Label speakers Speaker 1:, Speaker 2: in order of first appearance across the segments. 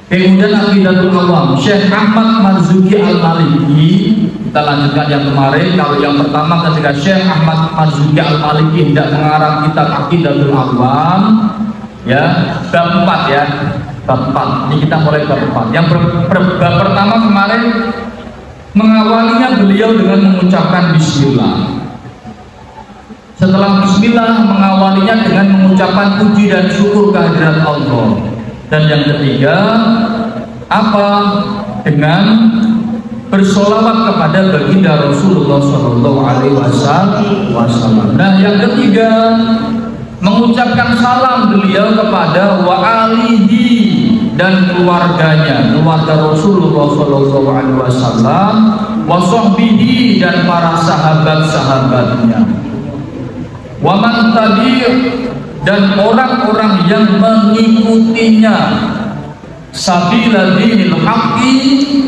Speaker 1: Kemudian Aqidatul Awam, Syekh Ahmad Marzuki Al-Maliki. Kita lanjutkan yang kemarin. Kalau yang pertama ketika Syekh Ahmad Marzuki Al-Maliki tidak mengarang kitab Aqidatul Awam, ya, bab 4 ya, bab 4. Ini kita mulai bab 4. Yang bab pertama kemarin mengawalinya beliau dengan mengucapkan bismillah. Setelah bismillah mengawalinya dengan mengucapkan puji dan syukur kehadirat Allah. Dan yang ketiga apa? Dengan bersolawat kepada baginda Rasulullah Shallallahu Alaihi Wasallam. Nah, yang ketiga mengucapkan salam beliau kepada wa alihi dan keluarganya, keluarga Rasulullah Shallallahu Alaihi Wasallam, wa sahbihi dan para sahabat-sahabatnya, wa man tabi' dan orang-orang yang mengikutinya sabila dinil haqqi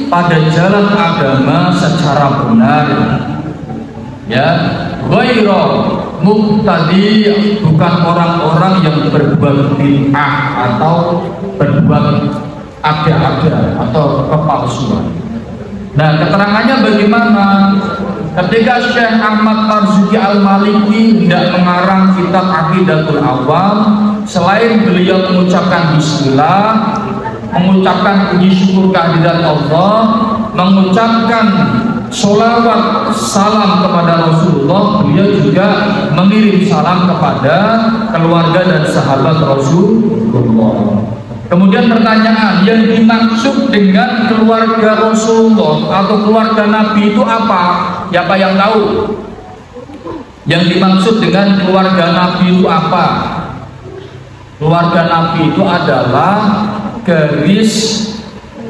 Speaker 1: pada jalan agama secara benar, ya, ghairu muqtadi, bukan orang-orang yang berbuat bid'ah atau berbuat ada-ada atau kepalsuan. Nah, keterangannya bagaimana? Ketika Syekh Ahmad Marzuki Al-Maliki tidak mengarang kitab Aqidatul Awam, selain beliau mengucapkan bismillah, mengucapkan puji syukur kehadirat Allah, mengucapkan sholawat salam kepada Rasulullah, beliau juga mengirim salam kepada keluarga dan sahabat Rasulullah. Kemudian pertanyaan, yang dimaksud dengan keluarga Rasulullah atau keluarga Nabi itu apa? Siapa yang tahu? Yang dimaksud dengan keluarga Nabi itu apa? Keluarga Nabi itu adalah garis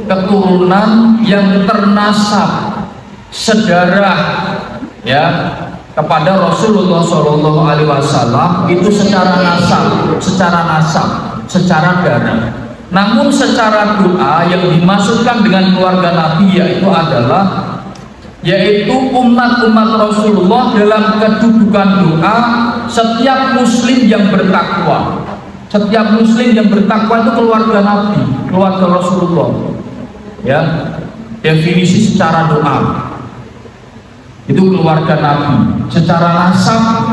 Speaker 1: keturunan yang ternasab sedarah, ya, kepada Rasulullah Shallallahu Alaihi Wasallam itu secara nasab, secara darah. Namun secara doa yang dimaksudkan dengan keluarga Nabi yaitu umat-umat Rasulullah dalam kedudukan doa. Setiap muslim yang bertakwa, setiap muslim yang bertakwa itu keluarga Nabi, keluarga Rasulullah, ya, definisi secara doa itu keluarga Nabi. Secara nasab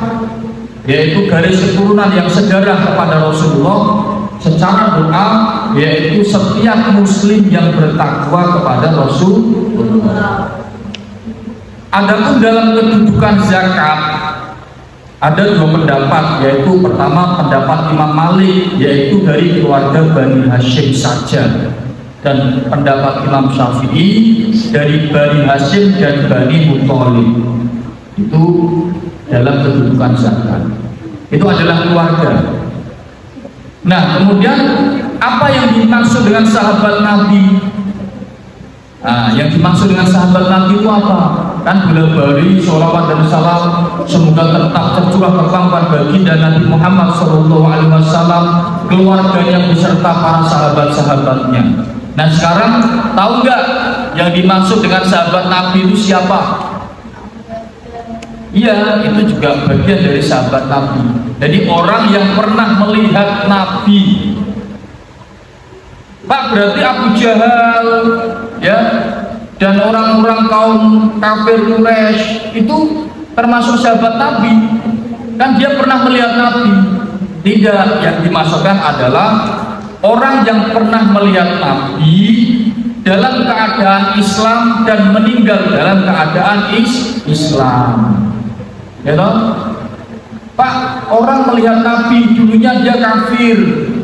Speaker 1: yaitu garis keturunan yang sedarah kepada Rasulullah. Secara doa yaitu setiap muslim yang bertakwa kepada Rasulullah. Adapun dalam kedudukan zakat ada dua pendapat, yaitu pertama pendapat Imam Malik, yaitu dari keluarga Bani Hashim saja, dan pendapat Imam Syafi'i dari Bani Hashim dan Bani Muthalib. Itu dalam kedudukan zakat, itu adalah keluarga. Nah, kemudian apa yang dimaksud dengan sahabat Nabi? Nah, yang dimaksud dengan sahabat Nabi itu apa? Kan bila-bali sholawat dan salam semoga tetap tercurah kepada baginda Nabi Muhammad SAW, keluarganya beserta para sahabat-sahabatnya. Nah, sekarang tahu nggak yang dimaksud dengan sahabat Nabi itu siapa? Iya, itu juga bagian dari sahabat Nabi. Jadi orang yang pernah melihat Nabi. Pak, berarti Abu Jahal, ya, dan orang-orang kaum kafir Quraisy itu termasuk sahabat Nabi. Kan dia pernah melihat Nabi. Tidak, yang dimaksudkan adalah orang yang pernah melihat Nabi dalam keadaan Islam dan meninggal dalam keadaan Islam. Ya toh? Pak, orang melihat Nabi dulunya dia kafir,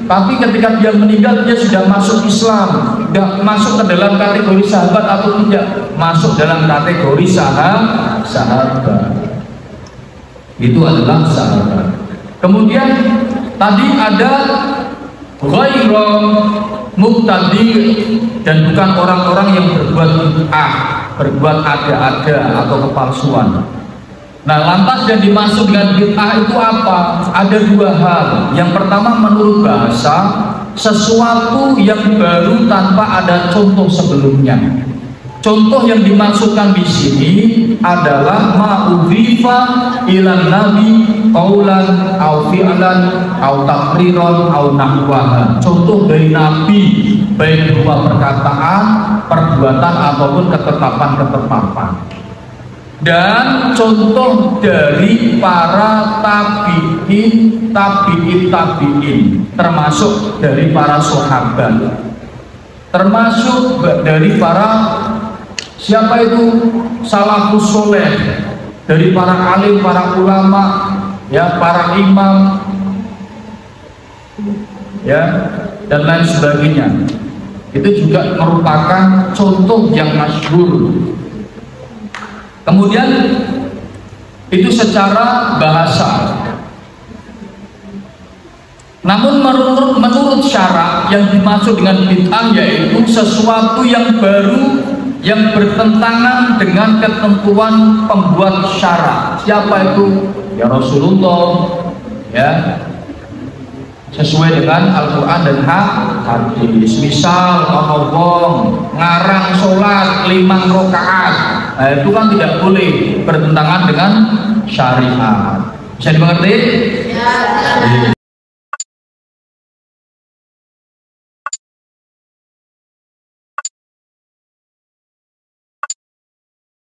Speaker 1: tapi ketika dia meninggal dia sudah masuk Islam. Sudah masuk ke dalam kategori sahabat atau tidak? Masuk dalam kategori sahabat. Itu adalah sahabat. Kemudian tadi ada ghairu muqtadi, dan bukan orang-orang yang berbuat bid'ah, berbuat ada-ada atau kepalsuan. Nah, lantas yang dimaksud dengan bid'ah itu apa? Ada dua hal. Yang pertama, menurut bahasa, sesuatu yang baru tanpa ada contoh sebelumnya. Contoh yang dimaksudkan di sini adalah ma'udhifa ilan nabi qaulan au fi'lan au taqriran au nahwaha. Contoh dari nabi baik berupa perkataan, perbuatan ataupun ketetapan-ketetapan. Dan contoh dari para tabi'in, termasuk dari para sahabat, termasuk dari para siapa itu salafus soleh, dari para alim, para ulama, ya, para imam, ya, dan lain sebagainya. Itu juga merupakan contoh yang masyhur. Kemudian itu secara bahasa. Namun menurut syarak yang dimaksud dengan bid'ah yaitu sesuatu yang baru yang bertentangan dengan ketentuan pembuat syarak. Siapa itu? Ya Rasulullah, ya, sesuai dengan Al-Quran dan hadis. Misal Allah ngarang sholat 5 rakaat, nah, itu kan tidak boleh, bertentangan dengan syariat. Bisa dimengerti? Ya.